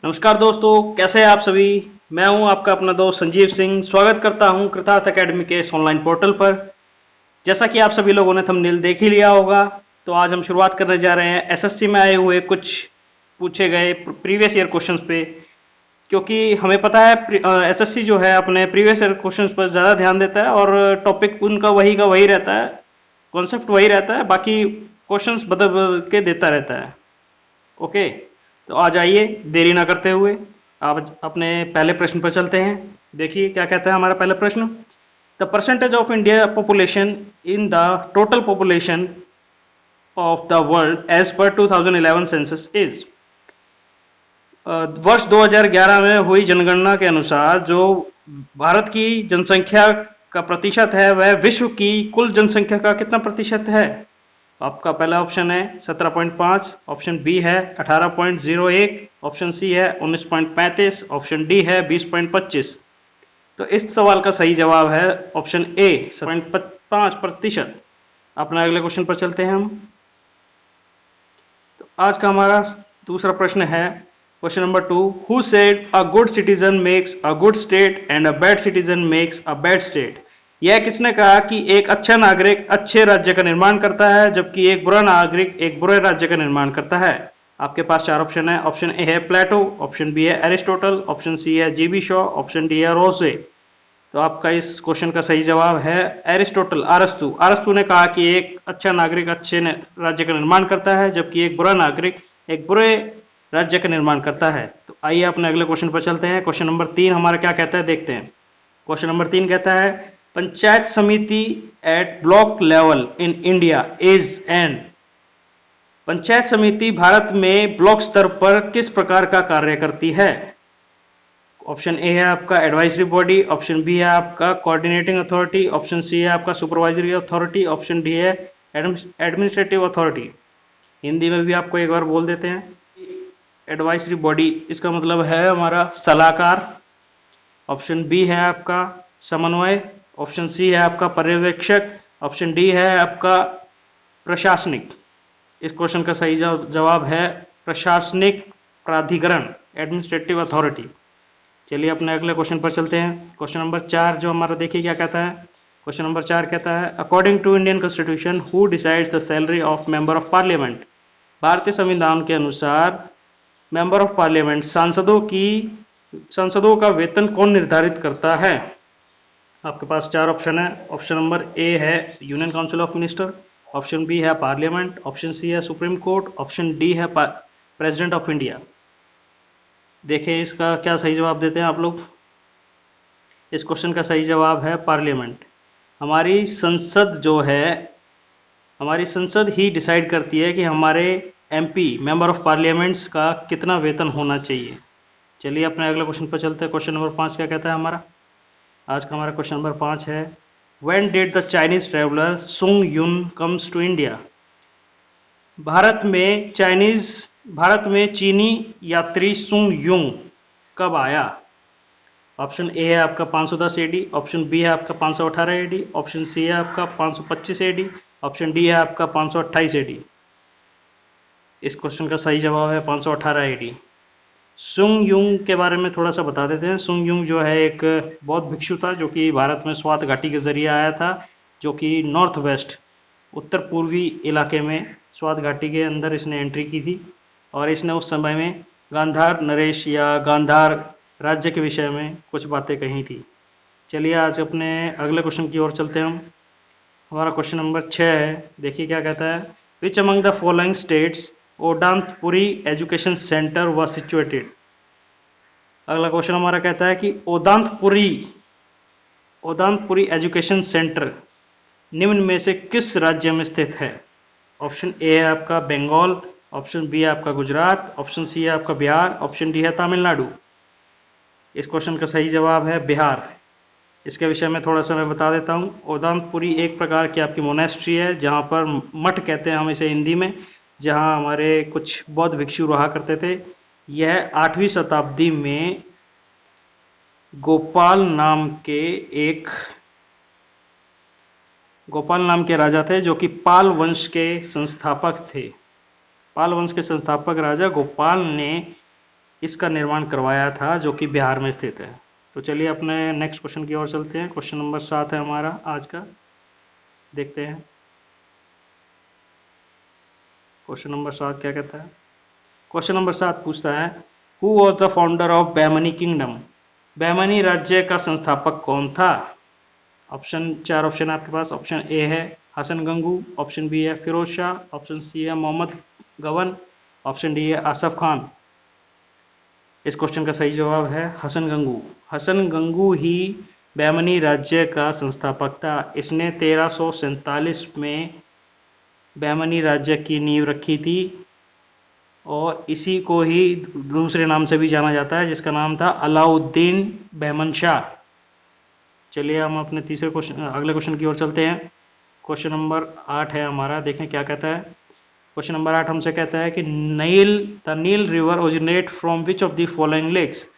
नमस्कार दोस्तों, कैसे हैं आप सभी। मैं हूं आपका अपना दोस्त संजीव सिंह। स्वागत करता हूं कृतार्थ एकेडमी के इस ऑनलाइन पोर्टल पर। जैसा कि आप सभी लोगों ने थंबनेल देख ही लिया होगा, तो आज हम शुरुआत करने जा रहे हैं एसएससी में आए हुए कुछ पूछे गए प्रीवियस ईयर क्वेश्चंस पे। क्योंकि हमें पता है एसएससी जो है अपने प्रीवियस ईयर क्वेश्चंस पर ज़्यादा ध्यान देता है और टॉपिक उनका वही का वही रहता है, कॉन्सेप्ट वही रहता है, बाकी क्वेश्चंस बदल बदल के देता रहता है। ओके, तो आ जाइए देरी ना करते हुए आप अपने पहले प्रश्न पर चलते हैं। देखिए क्या कहता है हमारा पहला प्रश्न। The percentage of India population in the total population of the world as per 2011 census is. वर्ष 2011 में हुई जनगणना के अनुसार जो भारत की जनसंख्या का प्रतिशत है वह विश्व की कुल जनसंख्या का कितना प्रतिशत है। आपका पहला ऑप्शन है 17.5, ऑप्शन बी है 18.01, ऑप्शन सी है 19.35, ऑप्शन डी है 20.25। तो इस सवाल का सही जवाब है ऑप्शन ए 17.5%। अपने अगले क्वेश्चन पर चलते हैं हम। तो आज का हमारा दूसरा प्रश्न है question number 2। Who said a good citizen makes a good state and a bad citizen makes a bad state. यह किसने कहा कि एक अच्छा नागरिक अच्छे राज्य का निर्माण करता है जबकि एक बुरा नागरिक एक बुरे राज्य का निर्माण करता है। आपके पास चार ऑप्शन है। ऑप्शन ए है प्लेटो, ऑप्शन बी है एरिस्टोटल, ऑप्शन सी है जीबी शॉ, ऑप्शन डी है रोसे। तो आपका इस क्वेश्चन का सही जवाब है एरिस्टोटल, अरस्तु। अरस्तु ने कहा कि एक अच्छा नागरिक अच्छे राज्य का निर्माण करता है जबकि एक बुरा नागरिक एक बुरे राज्य का निर्माण करता है। तो आइए अपने अगले क्वेश्चन पर चलते हैं। क्वेश्चन नंबर 3 हमारा क्या कहता है देखते हैं। क्वेश्चन नंबर 3 कहता है Panchayat Samiti at block level in India is an. Panchayat Samiti Bharat में ब्लॉक स्तर पर किस प्रकार का कार्य करती है। ऑप्शन ए है आपका एडवाइजरी बॉडी, ऑप्शन बी है आपका कोऑर्डिनेटिंग अथॉरिटी, ऑप्शन सी है आपका सुपरवाइजरी अथॉरिटी, ऑप्शन डी है एडमिनिस्ट्रेटिव अथॉरिटी। हिंदी में भी आपको एक बार बोल देते हैं। एडवाइजरी बॉडी इसका मतलब है हमारा सलाहकार, ऑप्शन बी है आपका समन्वय, ऑप्शन सी है आपका पर्यवेक्षक, ऑप्शन डी है आपका प्रशासनिक। इस क्वेश्चन का सही जवाब है प्रशासनिक प्राधिकरण, एडमिनिस्ट्रेटिव अथॉरिटी। चलिए अपने अगले क्वेश्चन पर चलते हैं। क्वेश्चन नंबर 4 जो हमारा देखिए क्या कहता है। क्वेश्चन नंबर 4 कहता है according to Indian constitution who decides the salary of member of parliament. भारतीय संविधान के अनुसार मेंबर ऑफ पार्लियामेंट सांसदों का वेतन कौन निर्धारित करता है। आपके पास चार ऑप्शन है। ऑप्शन नंबर ए है union council of minister, option B है पार्लियामेंट, ऑप्शन सी है सुप्रीम कोर्ट, ऑप्शन डी है प्रेसिडेंट ऑफ इंडिया। देखें इसका क्या सही जवाब देते हैं आप लोग। इस क्वेश्चन का सही जवाब है पार्लियामेंट। हमारी संसद जो है, हमारी संसद ही डिसाइड करती है कि हमारे एमपी मेंबर ऑफ पार्लियामेंट्स का कितना वेतन होना चाहिए। चलिए अपने अगले क्वेश्चन पर चलते हैं। क्वेश्चन नंबर 5 क्या कहता है हमारा। आज का हमारा क्वेश्चन नंबर 5 है when did the Chinese traveller सुंग युन कम्स टू इंडिया। भारत में चीनी यात्री सुंग युंग कब आया। ऑप्शन ए है आपका 510 एडी, ऑप्शन बी है आपका 518 एडी, ऑप्शन सी है आपका 525 एडी, ऑप्शन डी है आपका 528 एडी। इस क्वेश्चन का सही जवाब है 518 एडी। सुंग युंग के बारे में थोड़ा सा बता देते हैं। सुंग युंग जो है एक बौद्ध भिक्षु था जो कि भारत में स्वात घाटी के जरिए आया था, जो कि नॉर्थ वेस्ट उत्तर पूर्वी इलाके में स्वात घाटी के अंदर इसने एंट्री की थी और इसने उस समय में गांधार नरेश या गांधार राज्य के विषय में कुछ बातें कही थी। चलिए आज अपने अगले क्वेश्चन की ओर चलते हैं हम। हमारा क्वेश्चन नंबर 6 है। देखिए क्या कहता है which among the following states Odantapuri education centre was situated. अगला क्वेश्चन हमारा कहता है कि ओदांतपुरी एजुकेशन सेंटर निम्न में से किस राज्य में स्थित है। ऑप्शन ए है आपका बंगाल, ऑप्शन बी है आपका गुजरात, ऑप्शन सी है आपका बिहार, ऑप्शन डी है तमिलनाडु। इस क्वेश्चन का सही जवाब है बिहार। इसके विषय में थोड़ा सा मैं बता देता हूँ। ओदांतपुरी एक प्रकार की आपकी मोनेस्ट्री है जहाँ पर मठ कहते हैं हम इसे हिंदी में, जहाँ हमारे कुछ बौद्ध भिक्षु रहा करते थे। यह 8वीं शताब्दी में गोपाल नाम के राजा थे जो कि पाल वंश के संस्थापक थे। पाल वंश के संस्थापक राजा गोपाल ने इसका निर्माण करवाया था, जो कि बिहार में स्थित है। तो चलिए अपने नेक्स्ट क्वेश्चन की ओर चलते हैं। क्वेश्चन नंबर 7 है हमारा आज का, देखते हैं क्वेश्चन नंबर 7 क्या कहता है। क्वेश्चन नंबर 7 पूछता है, who was the founder of Bahmani kingdom? Bahmani राज्य का संस्थापक कौन था? ऑप्शन 4 ऑप्शन आपके पास। ऑप्शन ए है हसन गंगू, ऑप्शन बी है फिरोज शाह, ऑप्शन सी है मोहम्मद गवन, ऑप्शन डी है आसफ खान। इस क्वेश्चन का सही जवाब है हसन गंगू। हसन गंगू ही बैमनी राज्य का संस्थापक था। इसने 1347 में बैमनी राज्य की नींव रखी थी और इसी को ही दूसरे नाम से भी जाना जाता है, जिसका नाम था अलाउद्दीन बहमन शाह। चलिए हम अपने तीसरे क्वेश्चन अगले क्वेश्चन की ओर चलते हैं। क्वेश्चन नंबर 8 है हमारा, देखें क्या कहता है। क्वेश्चन नंबर 8 हमसे कहता है कि the Nile river originate from which of the following lakes?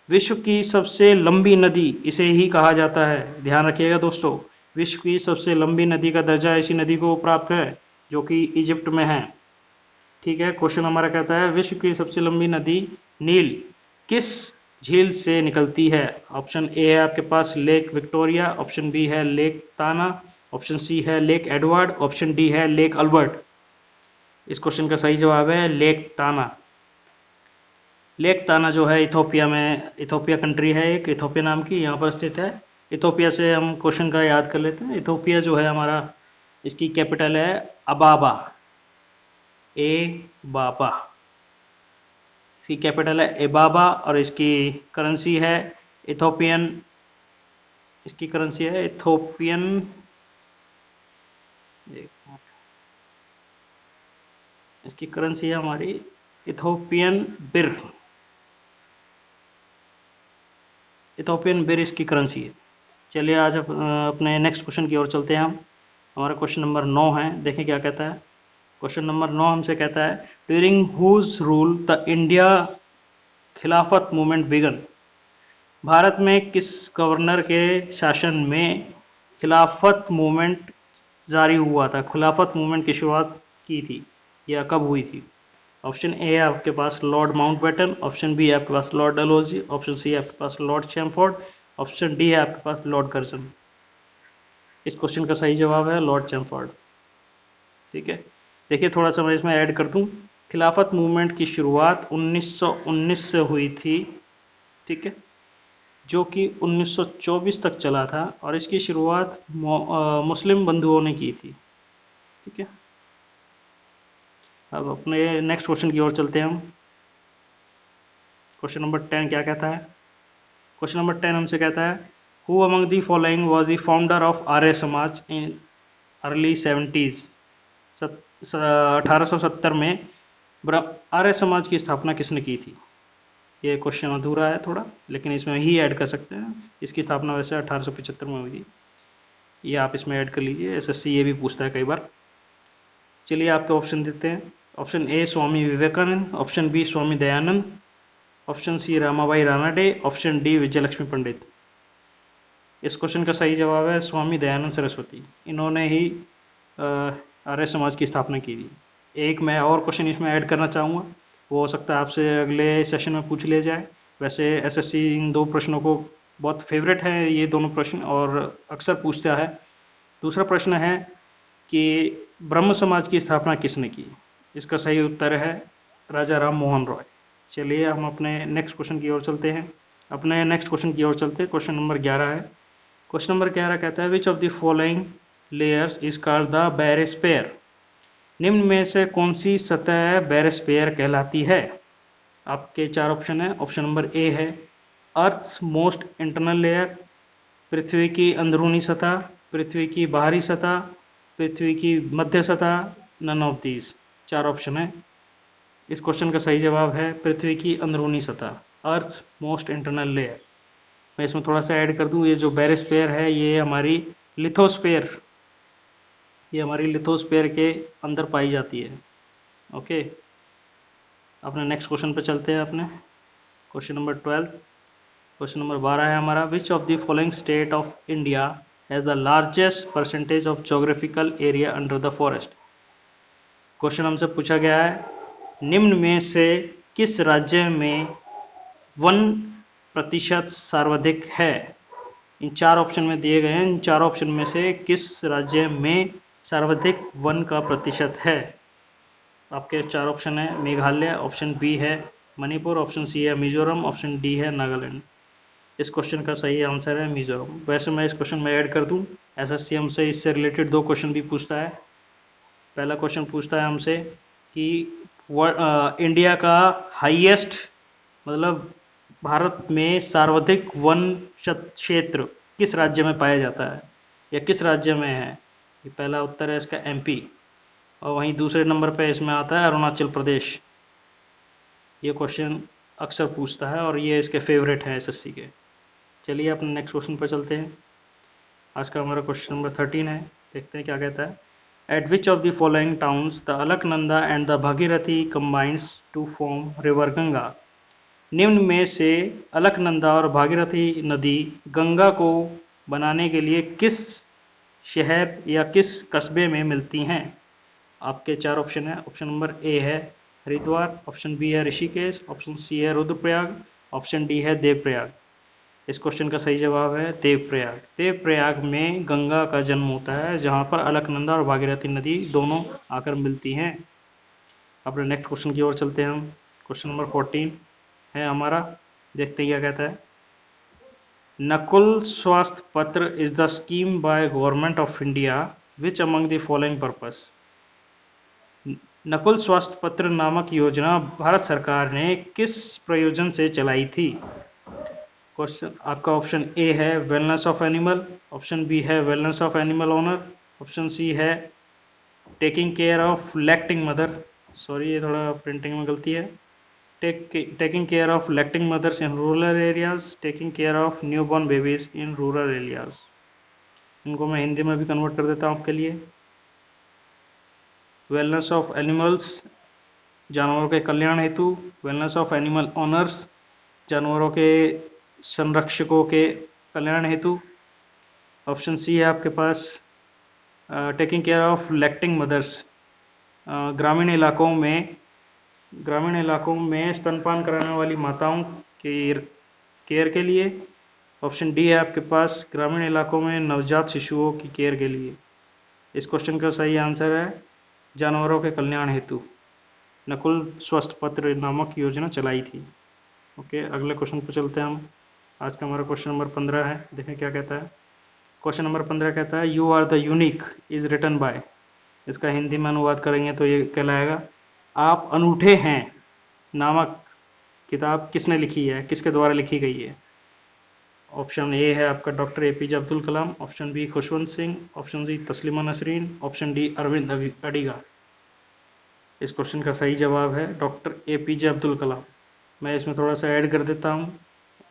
विश्व की सबसे लंबी नदी इसे ही कहा जाता है। ध्यान रखिएगा दोस्तों, विश्व की सबसे लंबी नदी का दर्जा इसी नदी को प्राप्त है, जो कि इजिप्ट में है। ठीक है, क्वेश्चन हमारा कहता है विश्व की सबसे लंबी नदी नील किस झील से निकलती है? ऑप्शन ए है आपके पास लेक विक्टोरिया, ऑप्शन बी है लेक ताना, ऑप्शन सी है लेक एडवर्ड, ऑप्शन डी है लेक अल्बर्ट। इस क्वेश्चन का सही जवाब है लेक ताना। लेक ताना जो है इथोपिया में, इथोपिया कंट्री है एक, इथोपिया नाम की, यहाँ पर स्थित है। इथोपिया से हम क्वेश्चन का याद कर लेते हैं। इथोपिया जो है हमारा, इसकी कैपिटल है अबाबा, ए बाबा। इसकी कैपिटल है एबाबा और इसकी करेंसी है इथोपियन, इसकी करेंसी है इथोपियन, इसकी करेंसी है हमारी इथोपियन बिर, इथोपियन बिर इसकी करेंसी है। चलिए आज अपने नेक्स्ट क्वेश्चन की ओर चलते हैं हम। हमारा क्वेश्चन नंबर 9 है, देखें क्या कहता है। क्वेश्चन नंबर 9 हमसे कहता है during whose rule the India Khilafat movement began? Bharat में किस गवर्नर के शासन में खिलाफत मूवमेंट जारी हुआ था? खिलाफत मूवमेंट की शुरुआत की थी या कब हुई थी? ऑप्शन ए है आपके पास लॉर्ड माउंटबेटन, ऑप्शन बी है आपके पास लॉर्ड डलहौजी, ऑप्शन सी है आपके पास लॉर्ड चैमफोर्ड, ऑप्शन डी है आपके पास लॉर्ड कर्जन। इस क्वेश्चन का सही जवाब है लॉर्ड चैमफोर्ड। ठीक है, देखिए थोड़ा सा मैं इसमें ऐड कर दूं। खिलाफत मूवमेंट की शुरुआत 1919 से हुई थी, ठीक है, जो कि 1924 तक चला था और इसकी शुरुआत मुस्लिम बंधुओं ने की थी। ठीक है, अब अपने नेक्स्ट क्वेश्चन की ओर चलते हैं हम। क्वेश्चन नंबर 10 क्या कहता है? क्वेश्चन नंबर 10 हमसे कहता है who among the following was the founder of Arya Samaj in early 70s? 1870 में आर्य समाज की स्थापना किसने की थी? ये क्वेश्चन अधूरा है थोड़ा, लेकिन इसमें ही ऐड कर सकते हैं। इसकी स्थापना वैसे 1875 में हुई थी, ये आप इसमें ऐड कर लीजिए, एसएससी ये भी पूछता है कई बार। चलिए आपके ऑप्शन देते हैं। Option A Swami Vivekananda, option B Swami Dayanand, option C Ramabai Ranade, option D Vijayalakshmi Pandit. इस क्वेश्चन का सही जवाब है स्वामी दयानंद सरस्वती। इन्होंने ही आर्य समाज की स्थापना की थी। एक मैं और क्वेश्चन इसमें ऐड करना चाहूँगा, वो हो सकता है आपसे अगले सेशन में पूछ लिया जाए। वैसे एसएससी इन दो प्रश्नों को बहुत फेवरेट है ये दोनों प्रश्न और अक्सर पूछता है। दूसरा प्रश्न है कि ब्रह्म समाज की स्थापना किसने की? इसका सही उत्तर है राजा राम मोहन रॉय। चलिए हम अपने नेक्स्ट क्वेश्चन की ओर चलते हैं। अपने नेक्स्ट क्वेश्चन की ओर चलते हैं। क्वेश्चन नंबर 11 है। क्वेश्चन नंबर 11 कहता है which of the following layers is called the barosphere? निम्न में से कौन सी सतह बैरोस्फीयर कहलाती है? आपके 4 ऑप्शन है। ऑप्शन नंबर ए है अर्थ्स मोस्ट इंटरनल लेयर, पृथ्वी की अंदरूनी सतह, पृथ्वी की बाहरी सतह, पृथ्वी की मध्य सतह, नन ऑफ दीज। 4 ऑप्शन है। इस क्वेश्चन का सही जवाब है पृथ्वी की अंदरूनी सतह, अर्थ्स मोस्ट इंटरनल लेयर। मैं इसमें थोड़ा सा ऐड कर दूं, ये जो बैरोस्फीयर है ये हमारी लिथोस्फीयर, ये हमारी लिथोस्फीयर के अंदर पाई जाती है। ओके, अपने नेक्स्ट क्वेश्चन पे चलते हैं। अपने क्वेश्चन नंबर 12, क्वेश्चन नंबर 12 है हमारा विच of the following state of India has the largest percentage of geographical area under the forest? Question हमसे पूछा गया है निम्न में से किस राज्य में 1% सर्वाधिक है? इन 4 ऑप्शन में दिए गए हैं, इन 4 ऑप्शन में से किस राज्य में सर्वाधिक वन का प्रतिशत है? आपके 4 ऑप्शन है, मेघालय, ऑप्शन बी है मणिपुर, ऑप्शन सी है मिजोरम, ऑप्शन डी है नागालैंड। इस क्वेश्चन का सही आंसर है मिजोरम। वैसे मैं इस क्वेश्चन में ऐड कर दूं, एसएससी हमसे इससे रिलेटेड 2 क्वेश्चन भी पूछता है। पहला क्वेश्चन पूछता है हमसे कि इंडिया का हाईएस्ट, मतलब भारत में सर्वाधिक वन क्षेत्र किस राज्य में पाया जाता है या किस राज्य में है? ये पहला उत्तर है इसका एमपी, और वहीं दूसरे नंबर पे इसमें आता है अरुणाचल प्रदेश। ये क्वेश्चन अक्सर पूछता है और ये इसके फेवरेट हैं एसएससी के। चलिए अपने नेक्स्ट क्वेश्चन पर चलते हैं। आज का हमारा क्वेश्चन नंबर 13 है, देखते हैं क्या कहता है। At which of the following towns the Alaknanda and the Bhagirathi combines to form river Ganga? निम्न में से अलकनंदा और भागीरथी नदी गंगा को बनाने के लिए किस शहर या किस कस्बे में मिलती हैं? आपके 4 ऑप्शन है। ऑप्शन नंबर ए है हरिद्वार, ऑप्शन बी है ऋषिकेश, ऑप्शन सी है रुद्रप्रयाग, ऑप्शन डी है देवप्रयाग। इस क्वेश्चन का सही जवाब है देवप्रयाग। देवप्रयाग में गंगा का जन्म होता है, जहां पर अलकनंदा और भागीरथी नदी दोनों आकर मिलती हैं। अपने नेक्स्ट क्वेश्चन की ओर चलते हैं हम। क्वेश्चन नंबर 14 है हमारा, देखते हैं क्या कहता है। नकुल स्वास्थ्य पत्र is the scheme by government of India which among the following purpose? Nakul स्वास्थ्य पत्र नामक योजना भारत सरकार ने किस प्रयोजन से चलाई थी? क्वेश्चन आपका ऑप्शन ए है wellness of animal, option B है wellness of animal owner, option C है taking care of lactating mother, sorry ये थोड़ा प्रिंटिंग में गलती है, taking care of lacting mothers in rural areas, taking care of newborn babies in rural areas। इनको मैं हिंदी में भी कन्वर्ट कर देता हूँ आपके लिए। वेलनेस ऑफ एनिमल्स, जानवरों के कल्याण हेतु, वेलनेस ऑफ एनिमल ऑनर्स, जानवरों के संरक्षकों के कल्याण हेतु, ऑप्शन सी है आपके पास taking care of lactating mothers, ग्रामीण इलाकों में स्तनपान कराने वाली माताओं की केयर के लिए, ऑप्शन डी है आपके पास ग्रामीण इलाकों में नवजात शिशुओं की केयर के लिए। इस क्वेश्चन का सही आंसर है जानवरों के कल्याण हेतु नकुल स्वास्थ्य पत्र नामक योजना चलाई थी। ओके, अगले क्वेश्चन पर चलते हैं हम। आज का हमारा क्वेश्चन नंबर 15 है, देखें क्या कहता है। क्वेश्चन नंबर 15 कहता है you are the unique is written by, इसका हिंदी में अनुवाद करेंगे तो ये कहलाएगा आप अनूठे हैं नामक किताब किसने लिखी है, किसके द्वारा लिखी गई है? ऑप्शन ए है आपका doctor APJ Abdul Kalam, option B Khushwant Singh, option C Taslima Nasrin, option D Aravind Adiga. इस क्वेश्चन का सही जवाब है डॉक्टर एपीजे अब्दुल कलाम। मैं इसमें थोड़ा सा ऐड कर देता हूँ,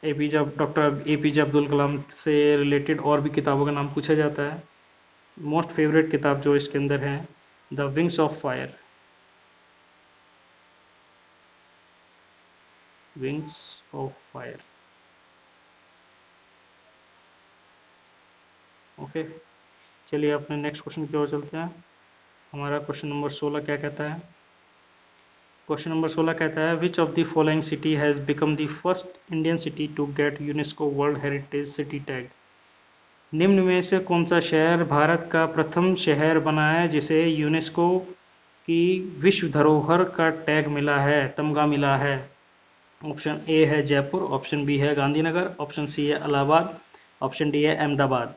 डॉक्टर एपीजे अब्दुल कलाम से रिलेटेड और भी किताबों का नाम पूछा जाता है। मोस्ट फेवरेट किताब जो इसके अंदर है the wings of fire, wings of fire. Okay, चलिए अपने नेक्स्ट क्वेश्चन की ओर चलते हैं। हमारा क्वेश्चन नंबर 16 क्या कहता है। क्वेश्चन नंबर 16 कहता है which of the following city has become the first Indian city to get UNESCO world heritage city tag? निम्न में से कौन सा शहर भारत का प्रथम शहर बना है जिसे यूनेस्को की विश्व धरोहर का टैग मिला है, तमगा मिला है? ऑप्शन ए है जयपुर, ऑप्शन बी है गांधीनगर, ऑप्शन सी है इलाहाबाद, ऑप्शन डी है अहमदाबाद।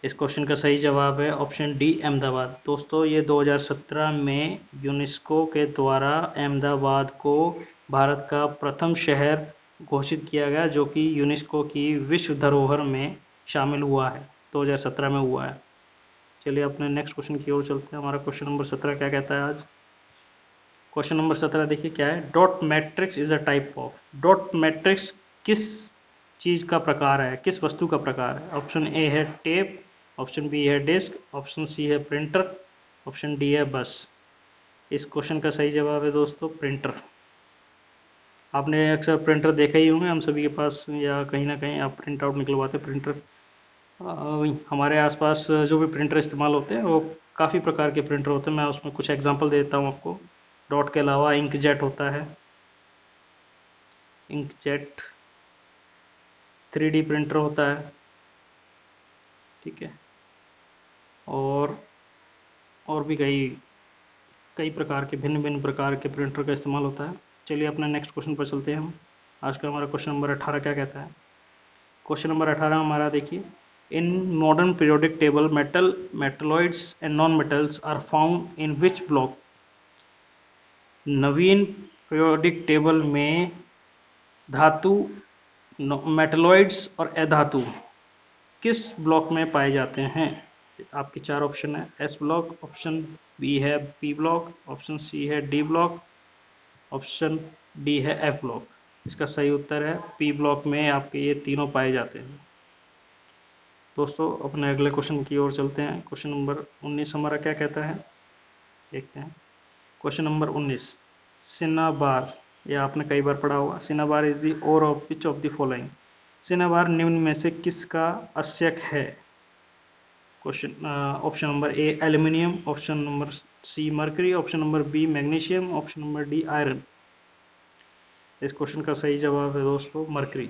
इस क्वेश्चन का सही जवाब है ऑप्शन डी अहमदाबाद। दोस्तों ये 2017 में यूनेस्को के द्वारा अहमदाबाद को भारत का प्रथम शहर घोषित किया गया जो कि यूनेस्को की विश्व धरोहर में शामिल हुआ है, 2017 में हुआ है। चलिए अपने नेक्स्ट क्वेश्चन की ओर चलते हैं। हमारा क्वेश्चन नंबर 17 क्या कहता है आज। क्वेश्चन नंबर 17 देखिए क्या है। Dot matrix is a type of, dot matrix किस चीज़ का प्रकार है, किस वस्तु का प्रकार है? ऑप्शन ए है टेप, ऑप्शन बी है डिस्क, ऑप्शन सी है प्रिंटर, ऑप्शन डी है बस। इस क्वेश्चन का सही जवाब है दोस्तों प्रिंटर। आपने अक्सर प्रिंटर देखे ही होंगे हम सभी के पास, या कहीं ना कहीं आप प्रिंट आउट निकलवाते प्रिंटर। हमारे आसपास जो भी प्रिंटर इस्तेमाल होते हैं वो काफ़ी प्रकार के प्रिंटर होते हैं। मैं उसमें कुछ एग्जांपल देता हूँ आपको। डॉट के अलावा इंक जेट होता है, इंकजेट, 3D प्रिंटर होता है, ठीक है, और भी कई कई प्रकार के भिन्न भिन्न प्रकार के प्रिंटर का इस्तेमाल होता है। चलिए अपने नेक्स्ट क्वेश्चन पर चलते हैं हम। आज का हमारा क्वेश्चन नंबर 18 क्या कहता है? क्वेश्चन नंबर 18 हमारा देखिए, in modern periodic table metalloids and non metals are found in which block? नवीन पीरियोडिक टेबल में धातु, मेटलॉइड्स और अधातु किस ब्लॉक में पाए जाते हैं? आपके चार ऑप्शन है, एस ब्लॉक, ऑप्शन बी है पी ब्लॉक, ऑप्शन सी है डी ब्लॉक, ऑप्शन डी है एफ ब्लॉक। इसका सही उत्तर है पी ब्लॉक में आपके ये तीनों पाए जाते हैं। दोस्तों अपने अगले क्वेश्चन की ओर चलते हैं। क्वेश्चन नंबर 19 हमारा क्या कहता है, देखते हैं। क्वेश्चन नंबर 19, सिनाबार, ये आपने कई बार पढ़ा होगा। Cinnabar is the ore of which of the following? Cinnabar निम्न में से किसका अस्यक है? Question option number A aluminium, option number C mercury, option number B magnesium, option number D iron. इस क्वेश्चन का सही जवाब है दोस्तों मरकरी,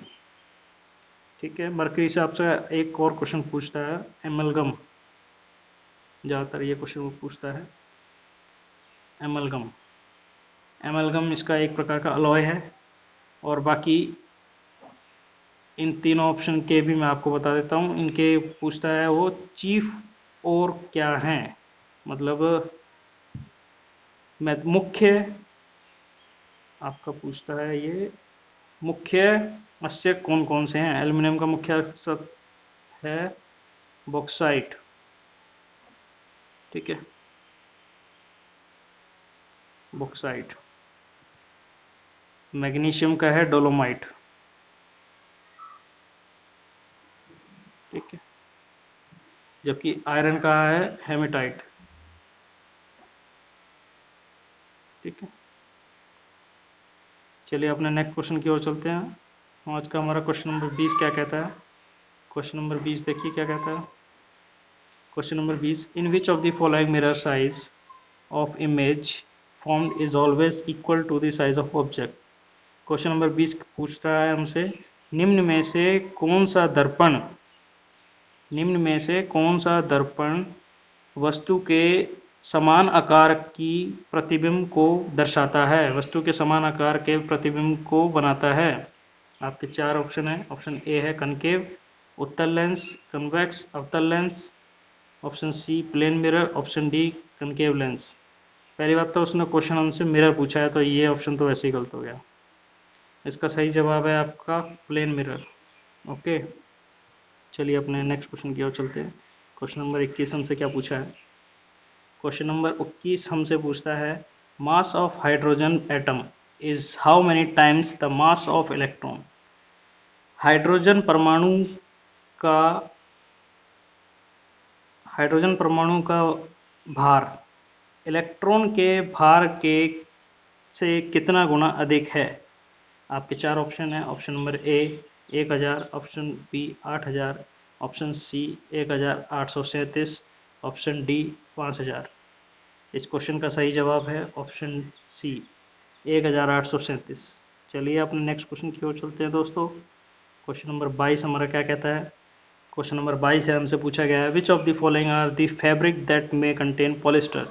ठीक है। मरकरी से आपसे एक और क्वेश्चन पूछता है, एमलगम, ज़्यादातर ये क्वेश्चन पूछता है एमलगम। एमलगम इसका एक प्रकार का अलॉय है, और बाकी इन तीनों ऑप्शन के भी मैं आपको बता देता हूँ। इनके पूछता है वो चीफ और क्या हैं, मतलब मुख्य, आपका पूछता है ये मुख्य अस्यक कौन कौन से हैं। एल्यूमिनियम का मुख्य अस्यक है बॉक्साइट, ठीक है, बॉक्साइट। मैग्नीशियम का है डोलोमाइट, ठीक है, जबकि आयरन का है हेमेटाइट, ठीक है। चलिए अपने नेक्स्ट क्वेश्चन की ओर चलते हैं। आज का हमारा क्वेश्चन नंबर 20 क्या कहता है? क्वेश्चन नंबर 20 देखिए क्या कहता है। Question number 20, in which of the following mirror size of image formed is always equal to the size of object? Question number 20 पूछता है हमसे, निम्न में से कौन सा दर्पण, निम्न में से कौन सा दर्पण वस्तु के समान आकार की प्रतिबिंब को दर्शाता है, वस्तु के समान आकार के प्रतिबिंब को बनाता है? आपके चार ऑप्शन है। ऑप्शन ए है कनकेव, उत्तल लेंस, कन्वेक्स अवतल lens, option C plane mirror, option D concave lens. पहली बात तो उसने क्वेश्चन हमसे मिरर पूछा है, तो ये ऑप्शन तो वैसे ही गलत हो गया। इसका सही जवाब है आपका प्लेन मिरर, ओके। चलिए अपने नेक्स्ट क्वेश्चन की ओर चलते हैं। क्वेश्चन नंबर 21 हमसे क्या पूछा है? क्वेश्चन नंबर 21 हमसे पूछता है, mass of hydrogen atom is how many times the mass of electron? Hydrogen परमाणु का भार इलेक्ट्रॉन के भार के से कितना गुना अधिक है? आपके चार ऑप्शन है। Option number A 1000, option B 8000, option C 1837, option D 5000। इस क्वेश्चन का सही जवाब है ऑप्शन सी 1837। चलिए अपने नेक्स्ट क्वेश्चन की ओर चलते हैं दोस्तों। क्वेश्चन नंबर 22 हमारा क्या कहता है? क्वेश्चन नंबर 22 है, हमसे पूछा गया है, which of the following are the fabric that may contain polyester?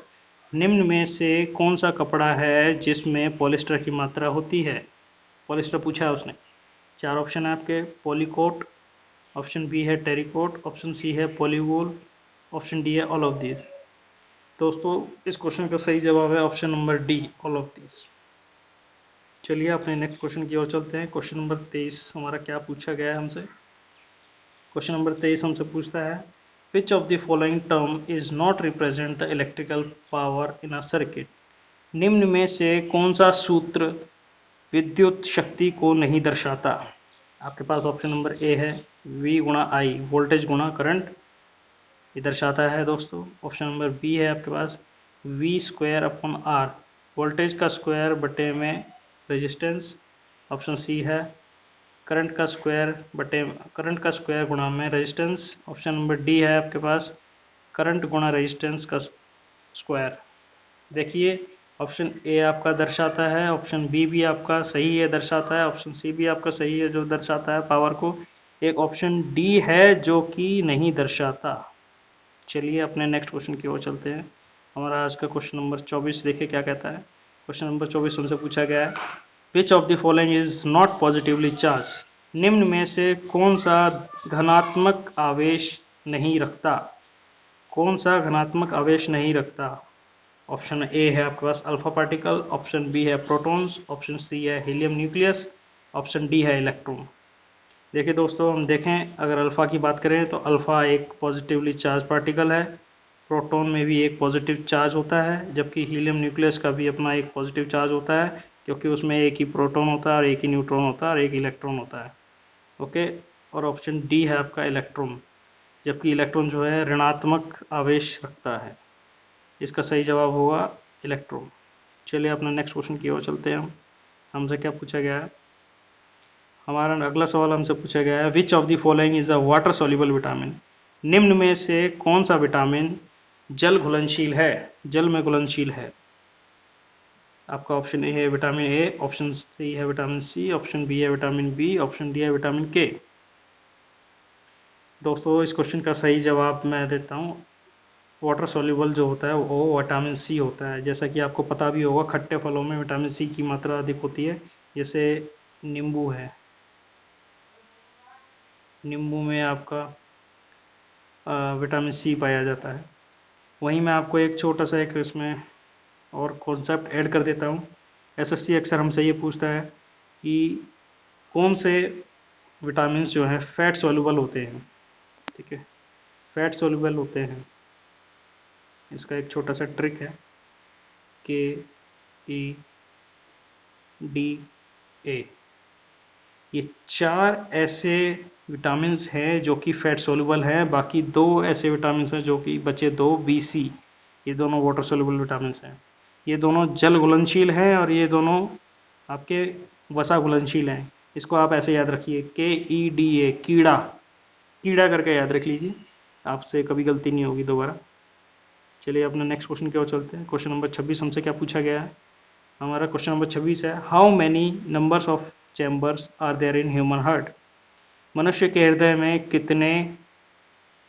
निम्न में से कौन सा कपड़ा है जिसमें पॉलिस्टर की मात्रा होती है? पॉलिस्टर पूछा है उसने। चार ऑप्शन है आपके, पॉलीकोट, ऑप्शन बी है टेरिकोट, ऑप्शन सी है पॉलीवूल, ऑप्शन डी है ऑल ऑफ दीज। दोस्तों इस क्वेश्चन का सही जवाब है option number D all of these. चलिए अपने नेक्स्ट क्वेश्चन की ओर चलते हैं। क्वेश्चन नंबर 23 हमारा क्या पूछा गया है हमसे? क्वेश्चन नंबर 23 हमसे पूछता है, which of the following term is not represent the electrical power in a circuit? निम्न में से कौन सा सूत्र विद्युत शक्ति को नहीं दर्शाता? आपके पास ऑप्शन नंबर ए है V गुणा I, वोल्टेज गुणा करंट, ये दर्शाता है दोस्तों। ऑप्शन नंबर बी है आपके पास V²/R, वोल्टेज का स्क्वायर बटे में रेजिस्टेंस। ऑप्शन सी है करंट का स्क्वायर गुणा में रेजिस्टेंस। ऑप्शन नंबर डी है आपके पास करंट गुणा रेजिस्टेंस का स्क्वायर। देखिए ऑप्शन ए आपका दर्शाता है, ऑप्शन बी भी आपका सही है दर्शाता है, ऑप्शन सी भी आपका सही है जो दर्शाता है पावर को। एक ऑप्शन डी है जो कि नहीं दर्शाता। चलिए अपने नेक्स्ट क्वेश्चन की ओर चलते हैं। हमारा आज का क्वेश्चन नंबर 24 देखिए क्या कहता है। क्वेश्चन नंबर 24 हमसे पूछा गया है, which of the following is not positively charge. निम्न में से कौन सा धनात्मक आवेश नहीं रखता। कौन सा धनात्मक आवेश नहीं रखता। ऑप्शन ए है आपके पास अल्फा पार्टिकल, ऑप्शन बी है प्रोटॉन्स, ऑप्शन सी है हीलियम न्यूक्लियस, ऑप्शन डी है इलेक्ट्रॉन। देखिए दोस्तों, हम देखें अगर अल्फ़ा की बात करें तो अल्फ़ा एक पॉजिटिवली चार्ज पार्टिकल है। प्रोटॉन में भी एक पॉजिटिव चार्ज होता है, जबकि हीलियम न्यूक्लियस का भी अपना एक पॉजिटिव चार्ज होता है, क्योंकि उसमें एक ही प्रोटॉन होता है और एक ही न्यूट्रॉन होता है और एक इलेक्ट्रॉन होता है। ओके, और ऑप्शन डी है आपका इलेक्ट्रॉन, जबकि इलेक्ट्रॉन जो है ऋणात्मक आवेश रखता है। इसका सही जवाब होगा इलेक्ट्रॉन। चलिए अपना नेक्स्ट क्वेश्चन की ओर चलते हैं। हमसे क्या पूछा गया है। हमारा अगला सवाल हमसे पूछा गया है, which of the following is a water soluble vitamin. निम्न में से कौन सा विटामिन जल घुलनशील है, जल में घुलनशील है। आपका ऑप्शन ए है विटामिन ए, ऑप्शन सी है विटामिन सी, ऑप्शन बी है विटामिन बी, ऑप्शन डी है विटामिन के। दोस्तों इस क्वेश्चन का सही जवाब मैं देता हूँ। वाटर सॉल्युबल जो होता है वो विटामिन सी होता है। जैसा कि आपको पता भी होगा, खट्टे फलों में विटामिन सी की मात्रा अधिक होती है। जैसे नींबू है, नींबू में आपका विटामिन सी पाया जाता है। वहीं मैं आपको एक छोटा सा एक इसमें और कॉन्सेप्ट ऐड कर देता हूँ। एसएससी अक्सर हमसे ये पूछता है कि कौन से विटामिन जो हैं फैट सॉल्युबल होते हैं। ठीक है, फैट सॉल्युबल होते हैं। इसका एक छोटा सा ट्रिक है, के ई डी ए, ये 4 ऐसे विटामिन्स हैं जो कि फैट सोल्यूबल हैं। बाकी 2 ऐसे विटामिन्स हैं जो कि बचे 2 बी सी, ये दोनों वाटर सोल्यूबल विटामिन्स हैं। ये दोनों जल घुलनशील हैं और ये दोनों आपके वसा घुलनशील हैं। इसको आप ऐसे याद रखिए, के ई डी ए, कीड़ा, कीड़ा करके याद रख लीजिए, आपसे कभी गलती नहीं होगी दोबारा। चलिए अपने नेक्स्ट क्वेश्चन की ओर चलते हैं। क्वेश्चन नंबर 26 हमसे क्या पूछा गया है। हमारा क्वेश्चन नंबर 26 है, how many numbers of chambers are there in human heart. मनुष्य के हृदय में कितने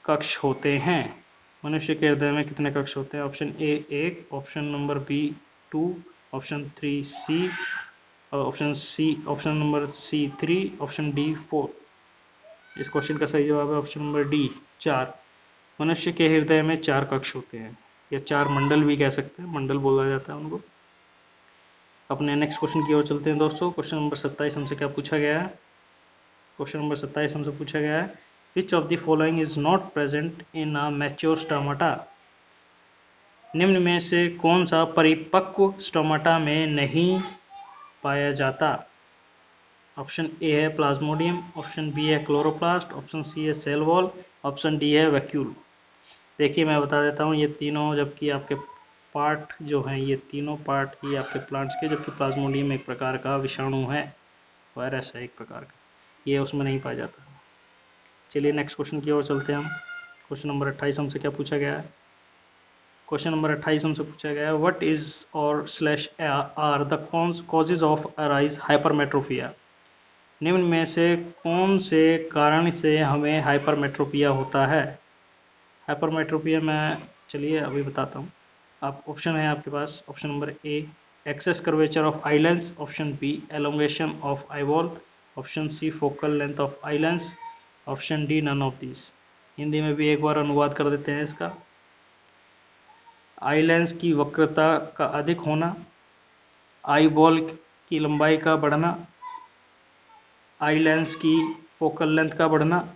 कक्ष होते हैं। मनुष्य के हृदय में कितने कक्ष होते हैं। Option A 1, option number B 2, option 3 C, और option number C 3, option D 4। इस क्वेश्चन का सही जवाब है ऑप्शन नंबर डी 4। मनुष्य के हृदय में 4 कक्ष होते हैं, या 4 मंडल भी कह सकते हैं, मंडल बोला जाता है उनको। अपने नेक्स्ट क्वेश्चन की ओर चलते हैं दोस्तों। क्वेश्चन नंबर 27 हमसे क्या पूछा गया है। क्वेश्चन नंबर 27 हमसे पूछा गया है, which of the following is not present in a mature stomata. निम्न में से कौन सा परिपक्व स्टोमाटा में नहीं पाया जाता। ऑप्शन ए है प्लाज्मोडियम, ऑप्शन बी है क्लोरोप्लास्ट, ऑप्शन सी है सेल वॉल, ऑप्शन डी है वैक्यूल। देखिए मैं बता देता हूँ, ये तीनों जबकि आपके पार्ट जो हैं, ये तीनों पार्ट ही आपके प्लांट्स के, जबकि प्लाज्मोडियम एक प्रकार का विषाणु है, वायरस है एक प्रकार का, ये उसमें नहीं पाया जाता। चलिए नेक्स्ट क्वेश्चन की ओर चलते हैं हम। क्वेश्चन नंबर 28 हमसे क्या पूछा गया है। क्वेश्चन नंबर 28 हमसे पूछा गया है, व्हाट इज और slash are the causes of arise hypermetropia. निम्न में से कौन से कारण से हमें हाइपरमेट्रोपिया होता है। हाइपरमेट्रोपिया मैं चलिए अभी बताता हूँ। आप ऑप्शन है आपके पास, option number A excess curvature of eye lens, option B elongation of eye wall, option C focal length of eye lens, option D none of this. Hindi में भी एक बार अनुवाद कर देते हैं इसका। आई लेंस की वक्रता का अधिक होना, आई बॉल की लंबाई का बढ़ना, आई लेंस की फोकल लेंथ का बढ़ना,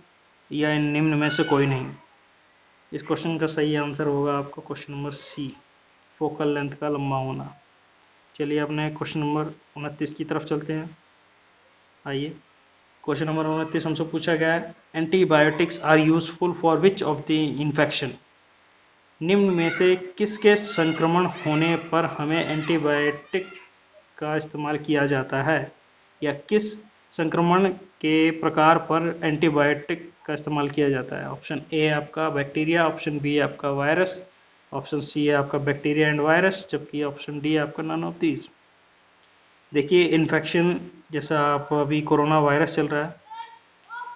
या इन निम्न में से कोई नहीं। इस क्वेश्चन का सही आंसर होगा आपका question number C, focal length का लंबा होना। चलिए अपने क्वेश्चन नंबर 29 की तरफ चलते हैं। आइए, क्वेश्चन नंबर 29 हमसे पूछा गया है, antibiotics are useful for which of the infection. निम्न में से किसके संक्रमण होने पर हमें एंटीबायोटिक का इस्तेमाल किया जाता है, या किस संक्रमण के प्रकार पर एंटीबायोटिक का इस्तेमाल किया जाता है। ऑप्शन ए आपका बैक्टीरिया, ऑप्शन बी आपका वायरस, ऑप्शन सी है आपका बैक्टीरिया एंड वायरस, जबकि ऑप्शन डी है आपका नन ऑफ दीज। देखिए इन्फेक्शन, जैसा आप अभी कोरोना वायरस चल रहा है,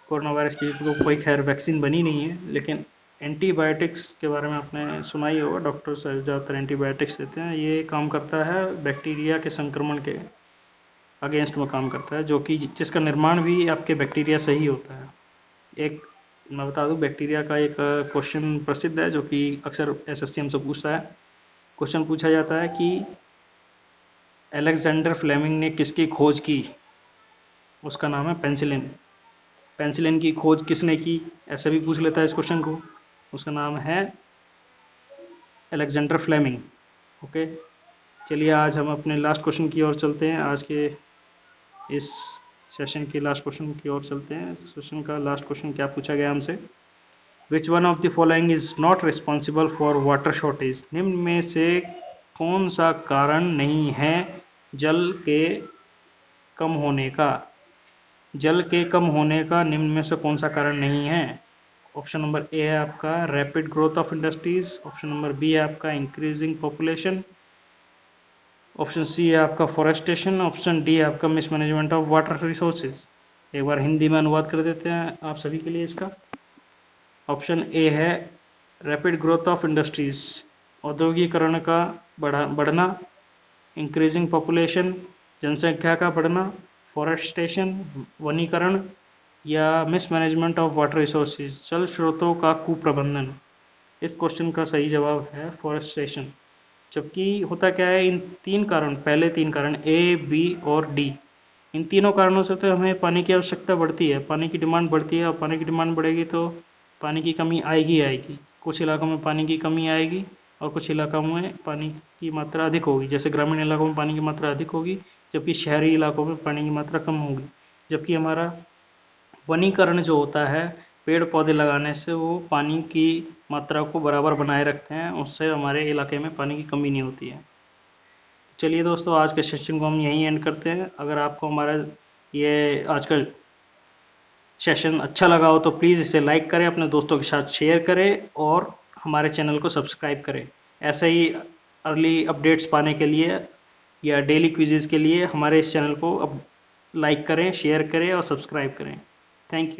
कोरोना वायरस की तो कोई खैर वैक्सीन बनी नहीं है, लेकिन एंटीबायोटिक्स के बारे में आपने सुना ही होगा, डॉक्टर्स ज़्यादातर एंटीबायोटिक्स देते हैं। ये काम करता है बैक्टीरिया के संक्रमण के अगेंस्ट में काम करता है, जो कि जिसका निर्माण भी आपके बैक्टीरिया से ही होता है। एक मैं बता दूं, बैक्टीरिया का एक क्वेश्चन प्रसिद्ध है जो कि अक्सर एसएससी हमसे पूछता है। क्वेश्चन पूछा जाता है कि अलेक्जेंडर फ्लेमिंग ने किसकी खोज की? उसका नाम है पेंसिलिन। पेंसिलिन की खोज किसने की, ऐसा भी पूछ लेता है इस क्वेश्चन को। उसका नाम है अलेक्जेंडर फ्लेमिंग। ओके, चलिए आज हम अपने लास्ट क्वेश्चन की ओर चलते हैं। आज के इस सेशन के लास्ट क्वेश्चन की ओर चलते हैं। इस सेशन का लास्ट क्वेश्चन क्या पूछा गया हमसे? Which one of the following is not responsible for water shortage? निम्न में से कौन सा कारण नहीं है जल के कम होने का? जल के कम होने का निम्न में से कौन सा कारण नहीं है? ऑप्शन नंबर ए है आपका rapid growth of industries, option number B है आपका इंक्रीजिंग पॉपुलेशन, ऑप्शन सी है आपका फॉरेस्टेशन, ऑप्शन डी है आपका मिसमैनेजमेंट ऑफ वाटर रिसोर्सेज। एक बार हिंदी में अनुवाद कर देते हैं आप सभी के लिए इसका। ऑप्शन ए है रैपिड ग्रोथ ऑफ इंडस्ट्रीज, औद्योगिकरण का बढ़ना, इंक्रीजिंग पॉपुलेशन, जनसंख्या का बढ़ना, फॉरेस्टेशन वनीकरण, या मिसमैनेजमेंट ऑफ वाटर रिसोर्सेज जल स्रोतों का कुप्रबंधन। इस क्वेश्चन का सही जवाब है फॉरेस्टेशन। जबकि होता क्या है, इन तीन कारण, पहले तीन कारण ए, बी और डी, इन तीनों कारणों से तो हमें पानी की आवश्यकता बढ़ती है, पानी की डिमांड बढ़ती है, और पानी की डिमांड बढ़ेगी तो पानी की कमी आएगी आएगी। कुछ इलाकों में पानी की कमी आएगी और कुछ इलाकों में पानी की मात्रा अधिक होगी। जैसे ग्रामीण इलाकों में पानी की मात्रा अधिक होगी, जबकि शहरी इलाकों में पानी की मात्रा कम होगी। जबकि हमारा वनीकरण जो होता है, पेड़ पौधे लगाने से वो पानी की मात्रा को बराबर बनाए रखते हैं, उससे हमारे इलाके में पानी की कमी नहीं होती है। चलिए दोस्तों, आज के सेशन को हम यहीं एंड करते हैं। अगर आपको हमारा ये आज का सेशन अच्छा लगा हो तो प्लीज़ इसे लाइक करें, अपने दोस्तों के साथ शेयर करें और हमारे चैनल को सब्सक्राइब करें। ऐसे ही अर्ली अपडेट्स पाने के लिए या डेली क्विज़ेस के लिए हमारे इस चैनल को अब लाइक करें, शेयर करें और सब्सक्राइब करें। Thank you.